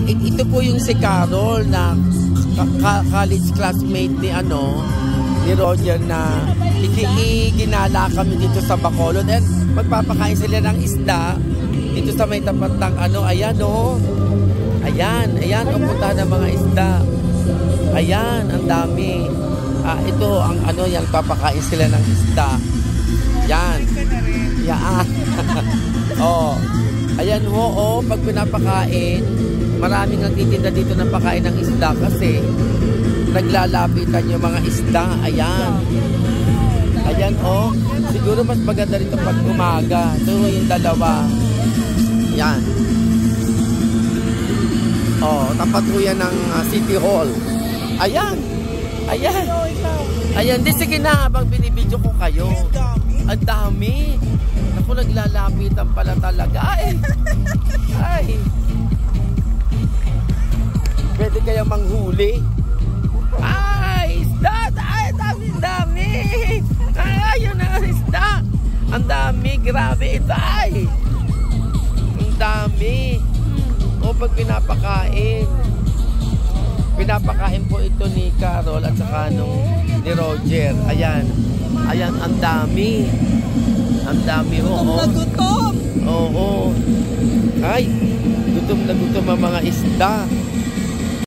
ito po yung si Carol na college classmate ni ni Roger na ginala kami dito sa Bacolod. And magpapakain sila ng isda dito sa may tapat ng ayan ayan, pupunta ng mga isda. Ayan, ang dami. Ito ang yan, papakain sila ng isda. Yan. Yan. Ayan pag pinapakain, maraming nagtitinda dito ng pakain ng isda kasi naglalapitan yung mga isda. Ayan. Ayan siguro mas maganda rito pag umaga. Ito yung dalawa. Yan. Tapat po yan ng City Hall. Ayan. Ayan. Ayan. Sige na habang binibidyo ko kayo. Ang dami. Ako naglalapitan pala talaga. Ay. Pwede kaya manghuli? Ay, isda. Ay, dami. Ayun na isda. Ang dami. Grabe ito. Ay. Ang dami. Pag pinapakain po ito ni Carol at saka ni Roger. Ayan. Ayan, ang dami. Ang dami gutom. Oo. Ay, gutom na gutom ang mga isda.